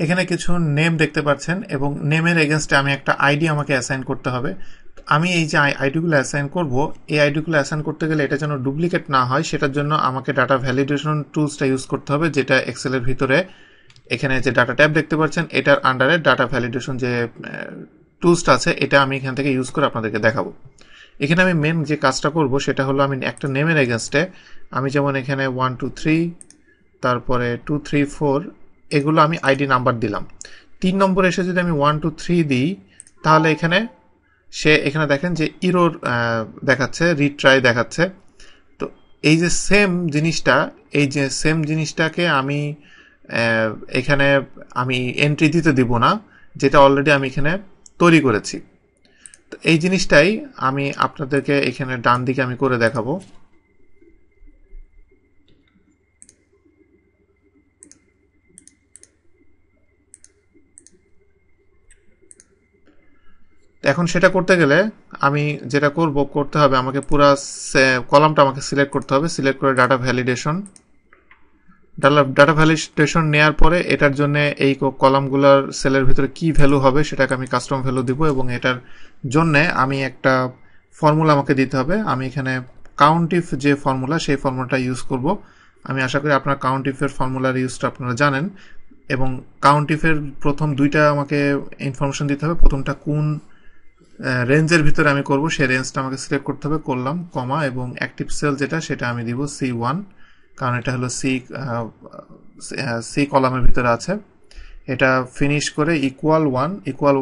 এখানে কিছু নেম দেখতে পাচ্ছেন এবং নেমের এগেনস্টে আমি একটা আইডি আমাকে অ্যাসাইন করতে হবে। আমি এই যে আইডিগুলো অ্যাসাইন করব, এই আইডিগুলো অ্যাসাইন করতে গেলে এটা যেন ডুপ্লিকেট না হয় সেটার জন্য আমাকে ডাটা ভ্যালিডেশন টুলসটা ইউজ করতে হবে, যেটা এক্সেলের ভিতরে এখানে যে ডাটা ট্যাব দেখতে পাচ্ছেন এটার আন্ডারে ডাটা ভ্যালিডেশন যে টুলসটা আছে এটা আমি এখান থেকে ইউজ করে আপনাদেরকে দেখাবো। এখানে আমি মেন যে কাজটা করব সেটা হলো আমি একটা নেমের এগেনস্টে আমি যেমন এখানে 1 2 3 তারপরে 2 3 4 এগুলো আমি আইডি নাম্বার দিলাম। 3 নম্বর এসে যদি আমি 1 2 3 দিই তাহলে এখানে দেখেন যে ইরোর দেখাচ্ছে, রিট্রাই দেখাচ্ছে। তো এই যে সেম জিনিসটাকে আমি এখানে আমি এন্ট্রি দিতে দিব না, যেটা অলরেডি আমি এখানে তৈরি করেছি। তো এই জিনিসটাই আমি আপনাদেরকে এখানে ডান দিকে আমি করে দেখাবো। এখন সেটা করতে গেলে আমি যেটা করতে হবে আমাকে পুরো কলামটা আমাকে সিলেক্ট করতে হবে। সিলেক্ট করে ডাটা ভ্যালিডেশন নেওয়ার পরে এটার জন্য এই কলামগুলোর সেলের ভিতরে কি ভ্যালু হবে সেটাকে আমি কাস্টম ভ্যালু দিব এবং এটার জন্য আমি একটা ফর্মুলা আমাকে দিতে হবে। আমি এখানে কাউন্টিফ যে ফর্মুলা সেই ফর্মুলাটা ইউজ করব। আমি আশা করি আপনার কাউন্টিফের ফর্মুলার ইউজটা আপনারা জানেন এবং কাউন্টিফের প্রথম দুইটা আমাকে ইনফরমেশন দিতে হবে। প্রথমটা কোন রেঞ্জের ভিতরে আমি করব সেই রেঞ্জটা আমাকে সিলেক্ট করতে হবে, করলাম কমা, এবং অ্যাক্টিভ সেল যেটা সেটা আমি দিব C1, কারণ এটা হলো সি কলামের ভিতরে আছে। এটা ফিনিশ করে ইকুয়াল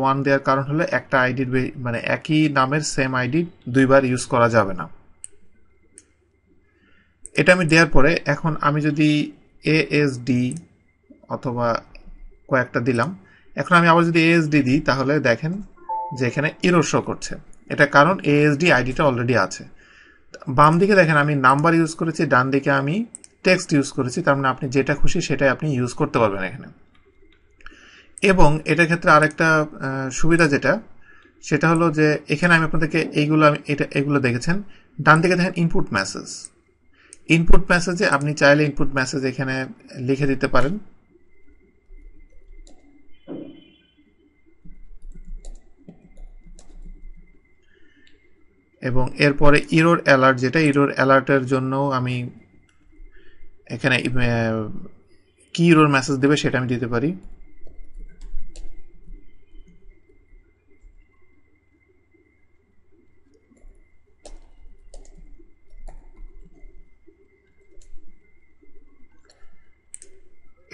ওয়ান দেওয়ার কারণ হলো একটা আইডির মানে একই নামের সেম আইডি দুইবার ইউজ করা যাবে না। এটা আমি দেওয়ার পরে এখন আমি যদি ASD অথবা কয়েকটা দিলাম, এখন আমি আবার যদি ASD দিই তাহলে দেখেন যে এখানে এরর শো করছে। এটা কারণ ASD আইডিটা অলরেডি আছে। বাম দিকে দেখেন আমি নাম্বার ইউজ করেছি, ডান দিকে আমি টেক্সট ইউজ করেছি, তার মানে আপনি যেটা খুশি সেটাই আপনি ইউজ করতে পারবেন এখানে। এবং এটার ক্ষেত্রে আরেকটা সুবিধা যেটা সেটা হলো যে এখানে আমি আপনাদেরকে এগুলো দেখেছেন। ডান দিকে দেখেন ইনপুট মেসেজে আপনি চাইলে ইনপুট মেসেজ এখানে লিখে দিতে পারেন। এবং এরপরে ইরোর অ্যালার্ট, যেটা ইরোর অ্যালার্টের জন্য আমি এখানে কি ইরোর মেসেজ দেবে সেটা আমি দিতে পারি।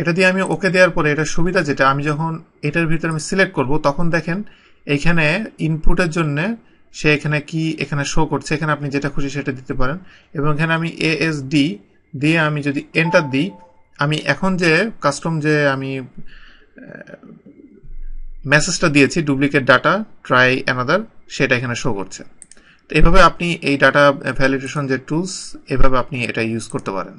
এটা দিয়ে আমি ওকে দেওয়ার পরে এটার সুবিধা যেটা, আমি যখন এটার ভিতরে আমি সিলেক্ট করব তখন দেখেন এখানে ইনপুটের জন্য সে এখানে শো করছে। এখানে আপনি যেটা খুশি সেটা দিতে পারেন। এবং এখানে আমি ASD দিয়ে আমি যদি এন্টার দিই, আমি এখন যে কাস্টম যে আমি মেসেজটা দিয়েছি ডুপ্লিকেট ডাটা ট্রাই অ্যানাদার, সেটা এখানে শো করছে। তো এভাবে আপনি এই ডাটা ভ্যালিডেশন যে টুলস এভাবে আপনি এটা ইউজ করতে পারেন।